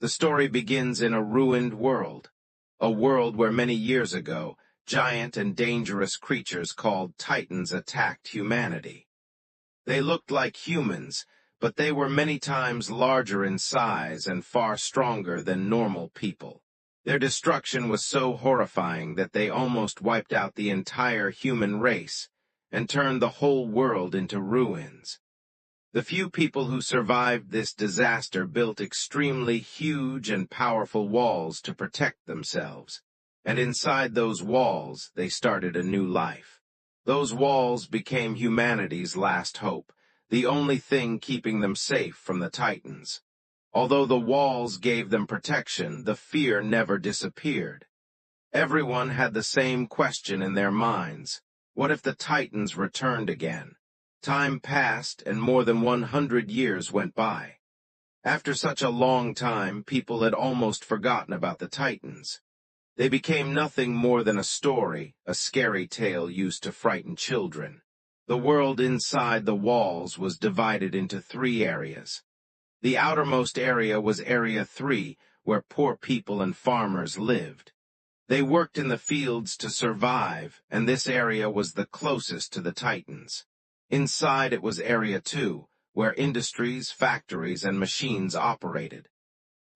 The story begins in a ruined world, a world where many years ago, giant and dangerous creatures called Titans attacked humanity. They looked like humans, but they were many times larger in size and far stronger than normal people. Their destruction was so horrifying that they almost wiped out the entire human race and turned the whole world into ruins. The few people who survived this disaster built extremely huge and powerful walls to protect themselves, and inside those walls they started a new life. Those walls became humanity's last hope, the only thing keeping them safe from the Titans. Although the walls gave them protection, the fear never disappeared. Everyone had the same question in their minds: what if the Titans returned again? Time passed, and more than 100 years went by. After such a long time, people had almost forgotten about the Titans. They became nothing more than a story, a scary tale used to frighten children. The world inside the walls was divided into 3 areas. The outermost area was Area 3, where poor people and farmers lived. They worked in the fields to survive, and this area was the closest to the Titans. Inside it was Area 2, where industries, factories, and machines operated.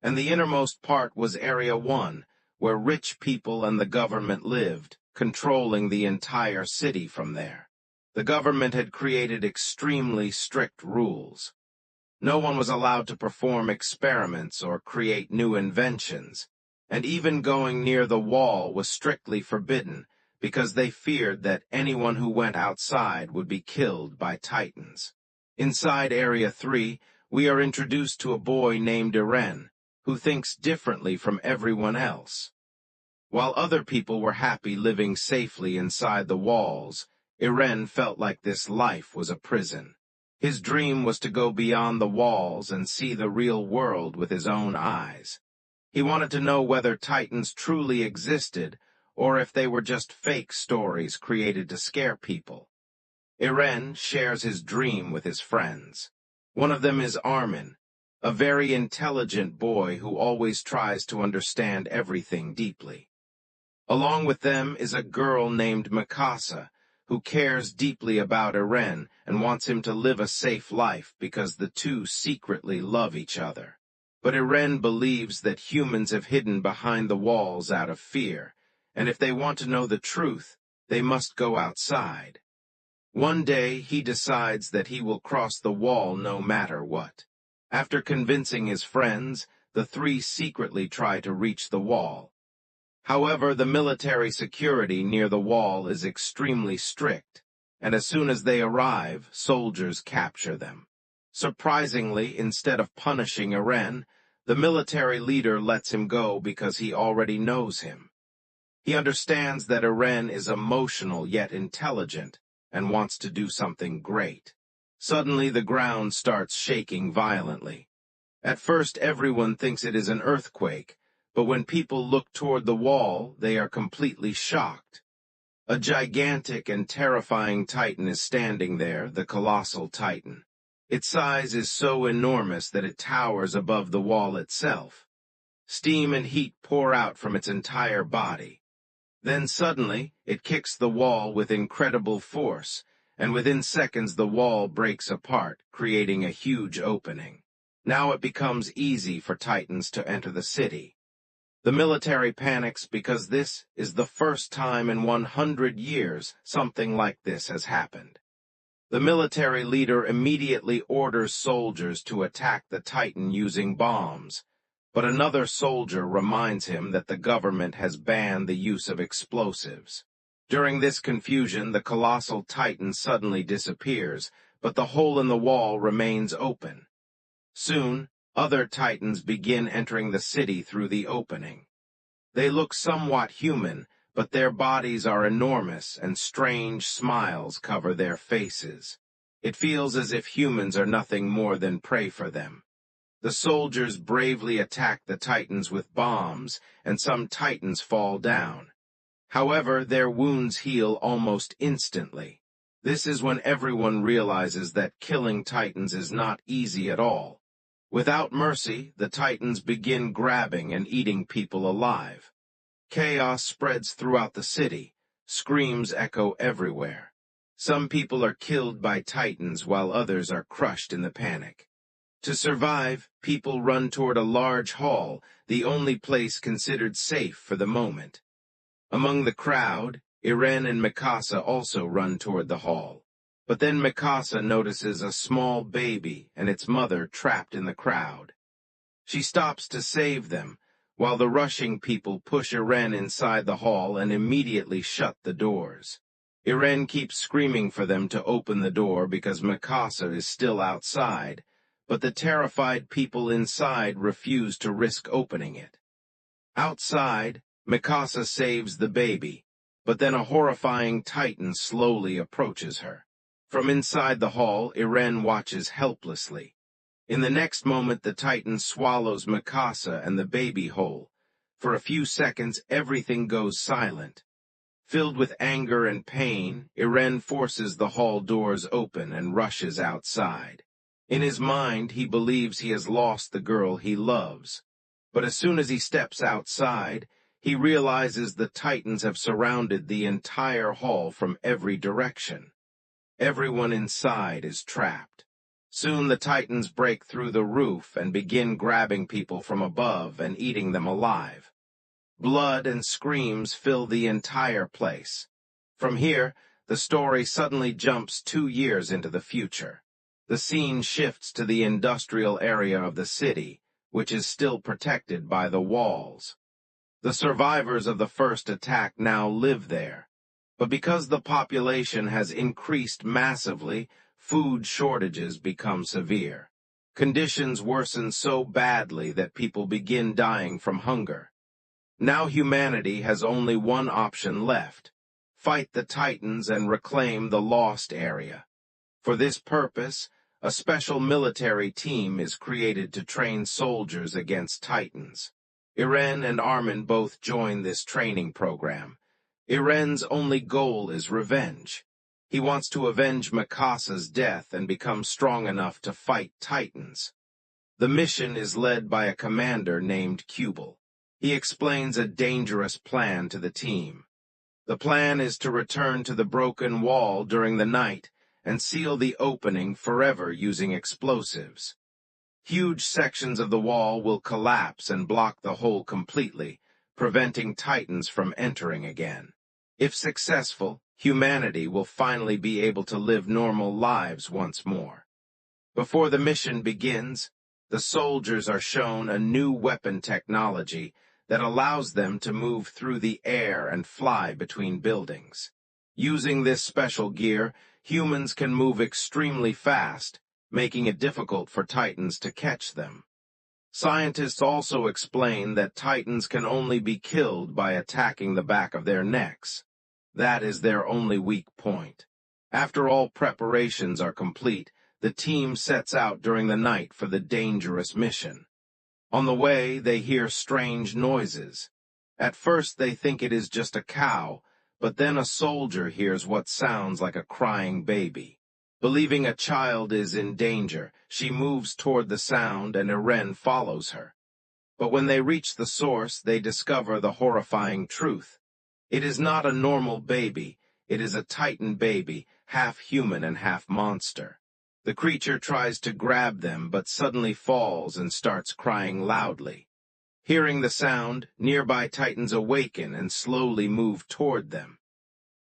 And the innermost part was Area 1, where rich people and the government lived, controlling the entire city from there. The government had created extremely strict rules. No one was allowed to perform experiments or create new inventions, and even going near the wall was strictly forbidden, because they feared that anyone who went outside would be killed by Titans. Inside Area 3, we are introduced to a boy named Eren, who thinks differently from everyone else. While other people were happy living safely inside the walls, Eren felt like this life was a prison. His dream was to go beyond the walls and see the real world with his own eyes. He wanted to know whether Titans truly existed, or if they were just fake stories created to scare people. Eren shares his dream with his friends. One of them is Armin, a very intelligent boy who always tries to understand everything deeply. Along with them is a girl named Mikasa, who cares deeply about Eren and wants him to live a safe life because the two secretly love each other. But Eren believes that humans have hidden behind the walls out of fear, and if they want to know the truth, they must go outside. One day, he decides that he will cross the wall no matter what. After convincing his friends, the 3 secretly try to reach the wall. However, the military security near the wall is extremely strict, and as soon as they arrive, soldiers capture them. Surprisingly, instead of punishing Eren, the military leader lets him go because he already knows him. He understands that Eren is emotional yet intelligent and wants to do something great. Suddenly, the ground starts shaking violently. At first, everyone thinks it is an earthquake, but when people look toward the wall, they are completely shocked. A gigantic and terrifying Titan is standing there, the Colossal Titan. Its size is so enormous that it towers above the wall itself. Steam and heat pour out from its entire body. Then suddenly, it kicks the wall with incredible force, and within seconds the wall breaks apart, creating a huge opening. Now it becomes easy for Titans to enter the city. The military panics because this is the first time in 100 years something like this has happened. The military leader immediately orders soldiers to attack the Titan using bombs, but another soldier reminds him that the government has banned the use of explosives. During this confusion, the Colossal Titan suddenly disappears, but the hole in the wall remains open. Soon, other Titans begin entering the city through the opening. They look somewhat human, but their bodies are enormous and strange smiles cover their faces. It feels as if humans are nothing more than prey for them. The soldiers bravely attack the Titans with bombs, and some Titans fall down. However, their wounds heal almost instantly. This is when everyone realizes that killing Titans is not easy at all. Without mercy, the Titans begin grabbing and eating people alive. Chaos spreads throughout the city. Screams echo everywhere. Some people are killed by Titans while others are crushed in the panic. To survive, people run toward a large hall, the only place considered safe for the moment. Among the crowd, Eren and Mikasa also run toward the hall. But then Mikasa notices a small baby and its mother trapped in the crowd. She stops to save them, while the rushing people push Eren inside the hall and immediately shut the doors. Eren keeps screaming for them to open the door because Mikasa is still outside, but the terrified people inside refuse to risk opening it. Outside, Mikasa saves the baby, but then a horrifying Titan slowly approaches her. From inside the hall, Eren watches helplessly. In the next moment, the Titan swallows Mikasa and the baby whole. For a few seconds, everything goes silent. Filled with anger and pain, Eren forces the hall doors open and rushes outside. In his mind, he believes he has lost the girl he loves. But as soon as he steps outside, he realizes the Titans have surrounded the entire hall from every direction. Everyone inside is trapped. Soon the Titans break through the roof and begin grabbing people from above and eating them alive. Blood and screams fill the entire place. From here, the story suddenly jumps 2 years into the future. The scene shifts to the industrial area of the city, which is still protected by the walls. The survivors of the first attack now live there. But because the population has increased massively, food shortages become severe. Conditions worsen so badly that people begin dying from hunger. Now humanity has only one option left: fight the Titans and reclaim the lost area. For this purpose, a special military team is created to train soldiers against Titans. Eren and Armin both join this training program. Eren's only goal is revenge. He wants to avenge Mikasa's death and become strong enough to fight Titans. The mission is led by a commander named Kubel. He explains a dangerous plan to the team. The plan is to return to the broken wall during the night and seal the opening forever using explosives. Huge sections of the wall will collapse and block the hole completely, preventing Titans from entering again. If successful, humanity will finally be able to live normal lives once more. Before the mission begins, the soldiers are shown a new weapon technology that allows them to move through the air and fly between buildings. Using this special gear, humans can move extremely fast, making it difficult for Titans to catch them. Scientists also explain that Titans can only be killed by attacking the back of their necks. That is their only weak point. After all preparations are complete, the team sets out during the night for the dangerous mission. On the way, they hear strange noises. At first, they think it is just a cow, but then a soldier hears what sounds like a crying baby. Believing a child is in danger, she moves toward the sound and Eren follows her. But when they reach the source, they discover the horrifying truth. It is not a normal baby, it is a Titan baby, half human and half monster. The creature tries to grab them, but suddenly falls and starts crying loudly. Hearing the sound, nearby Titans awaken and slowly move toward them.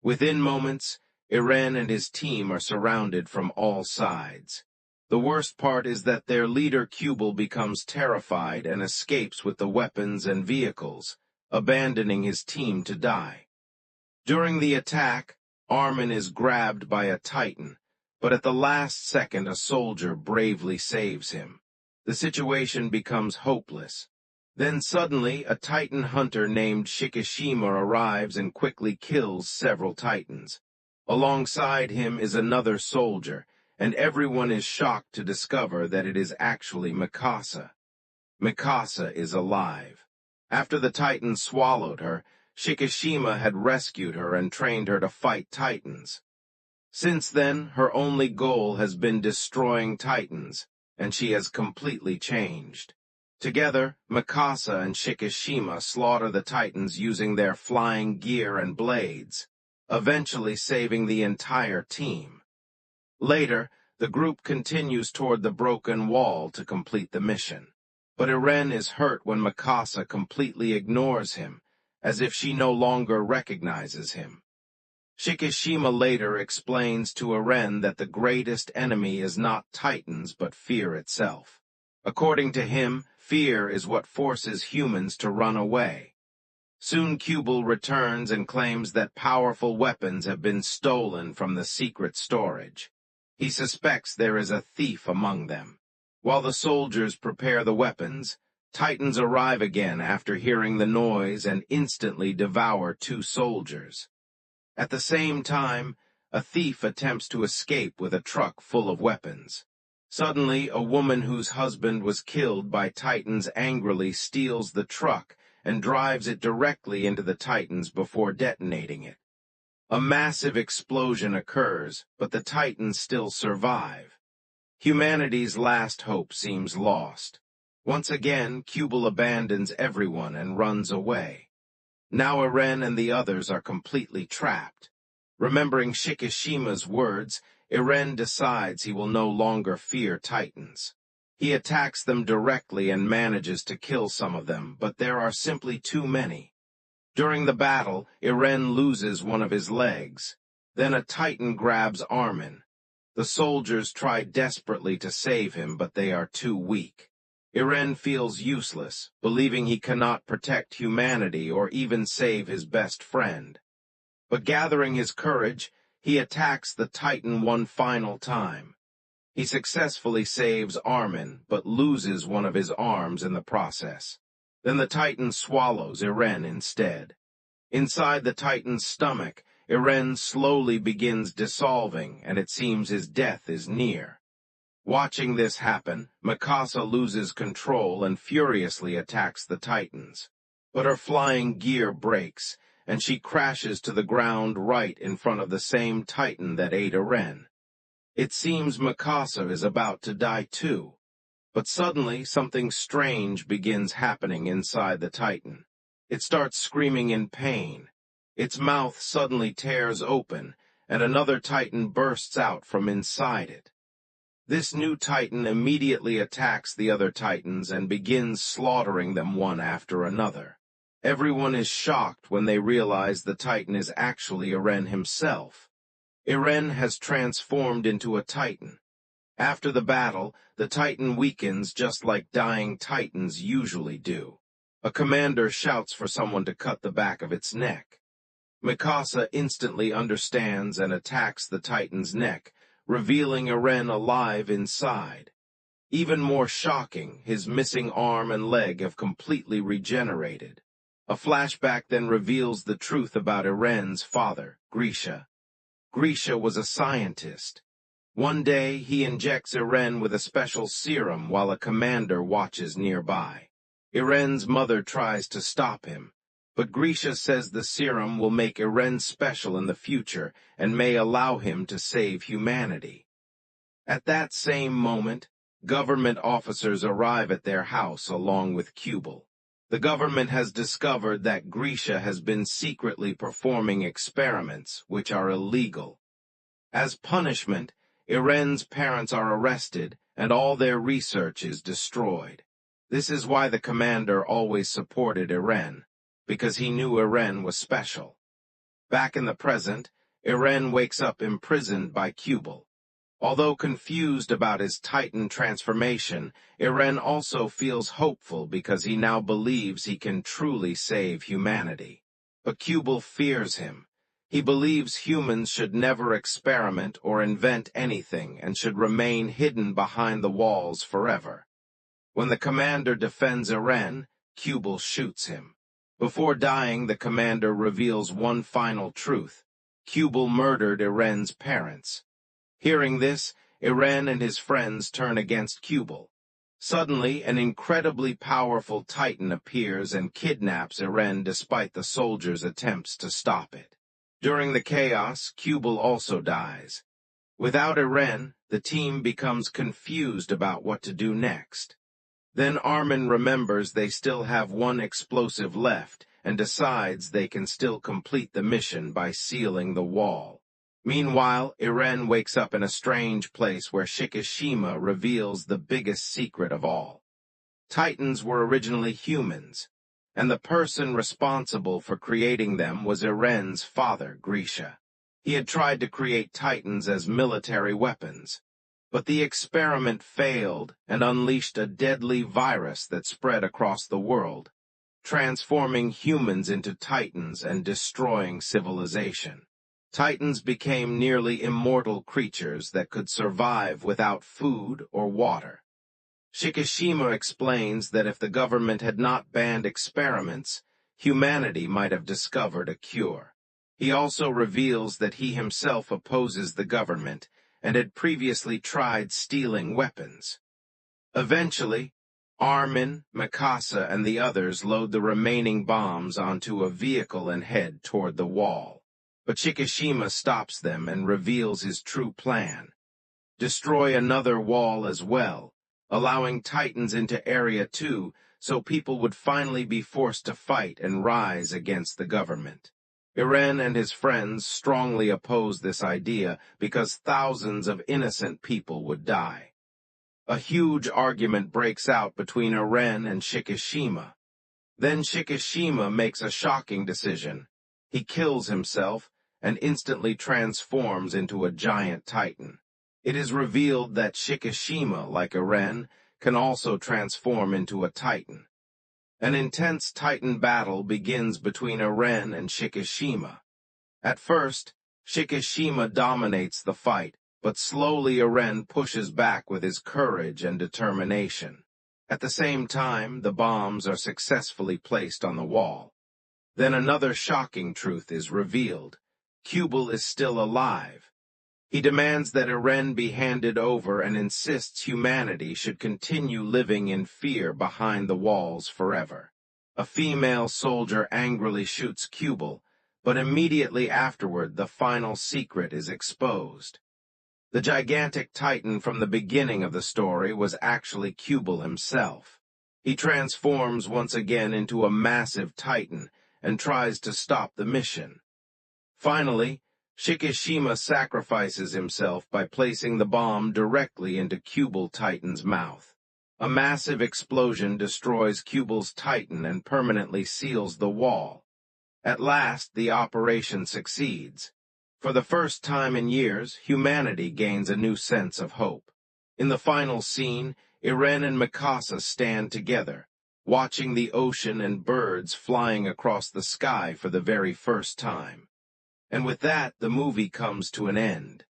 Within moments, Eren and his team are surrounded from all sides. The worst part is that their leader Kubel becomes terrified and escapes with the weapons and vehicles, abandoning his team to die. During the attack, Armin is grabbed by a Titan, but at the last second a soldier bravely saves him. The situation becomes hopeless. Then suddenly a Titan hunter named Shikishima arrives and quickly kills several Titans. Alongside him is another soldier, and everyone is shocked to discover that it is actually Mikasa. Mikasa is alive. After the Titans swallowed her, Shikishima had rescued her and trained her to fight Titans. Since then, her only goal has been destroying Titans, and she has completely changed. Together, Mikasa and Shikishima slaughter the Titans using their flying gear and blades, eventually saving the entire team. Later, the group continues toward the broken wall to complete the mission. But Eren is hurt when Mikasa completely ignores him, as if she no longer recognizes him. Shikishima later explains to Eren that the greatest enemy is not Titans but fear itself. According to him, fear is what forces humans to run away. Soon Kubel returns and claims that powerful weapons have been stolen from the secret storage. He suspects there is a thief among them. While the soldiers prepare the weapons, Titans arrive again after hearing the noise and instantly devour 2 soldiers. At the same time, a thief attempts to escape with a truck full of weapons. Suddenly, a woman whose husband was killed by Titans angrily steals the truck and drives it directly into the Titans before detonating it. A massive explosion occurs, but the Titans still survive. Humanity's last hope seems lost. Once again, Kubel abandons everyone and runs away. Now Eren and the others are completely trapped. Remembering Shikishima's words, Eren decides he will no longer fear Titans. He attacks them directly and manages to kill some of them, but there are simply too many. During the battle, Eren loses one of his legs. Then a Titan grabs Armin. The soldiers try desperately to save him, but they are too weak. Eren feels useless, believing he cannot protect humanity or even save his best friend. But gathering his courage, he attacks the Titan one final time. He successfully saves Armin, but loses one of his arms in the process. Then the Titan swallows Eren instead. Inside the Titan's stomach, Eren slowly begins dissolving, and it seems his death is near. Watching this happen, Mikasa loses control and furiously attacks the Titans. But her flying gear breaks, and she crashes to the ground right in front of the same Titan that ate Eren. It seems Mikasa is about to die too. But suddenly, something strange begins happening inside the Titan. It starts screaming in pain. Its mouth suddenly tears open, and another Titan bursts out from inside it. This new Titan immediately attacks the other Titans and begins slaughtering them one after another. Everyone is shocked when they realize the Titan is actually Eren himself. Eren has transformed into a Titan. After the battle, the Titan weakens just like dying Titans usually do. A commander shouts for someone to cut the back of its neck. Mikasa instantly understands and attacks the Titan's neck, revealing Eren alive inside. Even more shocking, his missing arm and leg have completely regenerated. A flashback then reveals the truth about Eren's father, Grisha. Grisha was a scientist. One day, he injects Eren with a special serum while a commander watches nearby. Eren's mother tries to stop him, but Grisha says the serum will make Eren special in the future and may allow him to save humanity. At that same moment, government officers arrive at their house along with Kubel. The government has discovered that Grisha has been secretly performing experiments which are illegal. As punishment, Eren's parents are arrested and all their research is destroyed. This is why the commander always supported Eren, because he knew Eren was special. Back in the present, Eren wakes up imprisoned by Kubel. Although confused about his Titan transformation, Eren also feels hopeful because he now believes he can truly save humanity. But Kubel fears him. He believes humans should never experiment or invent anything and should remain hidden behind the walls forever. When the commander defends Eren, Kubel shoots him. Before dying, the commander reveals one final truth. Kubel murdered Eren's parents. Hearing this, Eren and his friends turn against Kubel. Suddenly, an incredibly powerful Titan appears and kidnaps Eren despite the soldiers' attempts to stop it. During the chaos, Kubel also dies. Without Eren, the team becomes confused about what to do next. Then Armin remembers they still have one explosive left and decides they can still complete the mission by sealing the wall. Meanwhile, Eren wakes up in a strange place where Shikishima reveals the biggest secret of all. Titans were originally humans, and the person responsible for creating them was Eren's father, Grisha. He had tried to create Titans as military weapons, but the experiment failed and unleashed a deadly virus that spread across the world, transforming humans into Titans and destroying civilization. Titans became nearly immortal creatures that could survive without food or water. Shikishima explains that if the government had not banned experiments, humanity might have discovered a cure. He also reveals that he himself opposes the government and had previously tried stealing weapons. Eventually, Armin, Mikasa, and the others load the remaining bombs onto a vehicle and head toward the wall. But Shikishima stops them and reveals his true plan: destroy another wall as well, allowing Titans into Area 2 so people would finally be forced to fight and rise against the government. Eren and his friends strongly oppose this idea because thousands of innocent people would die. A huge argument breaks out between Eren and Shikishima. Then Shikishima makes a shocking decision. He kills himself and instantly transforms into a giant Titan. It is revealed that Shikishima, like Eren, can also transform into a Titan. An intense Titan battle begins between Eren and Shikishima. At first, Shikishima dominates the fight, but slowly Eren pushes back with his courage and determination. At the same time, the bombs are successfully placed on the wall. Then another shocking truth is revealed. Kubel is still alive. He demands that Eren be handed over and insists humanity should continue living in fear behind the walls forever. A female soldier angrily shoots Kubel, but immediately afterward the final secret is exposed. The gigantic Titan from the beginning of the story was actually Kubel himself. He transforms once again into a massive Titan and tries to stop the mission. Finally, Shikishima sacrifices himself by placing the bomb directly into Kubel Titan's mouth. A massive explosion destroys Kubel's Titan and permanently seals the wall. At last, the operation succeeds. For the first time in years, humanity gains a new sense of hope. In the final scene, Eren and Mikasa stand together, watching the ocean and birds flying across the sky for the very first time. And with that, the movie comes to an end.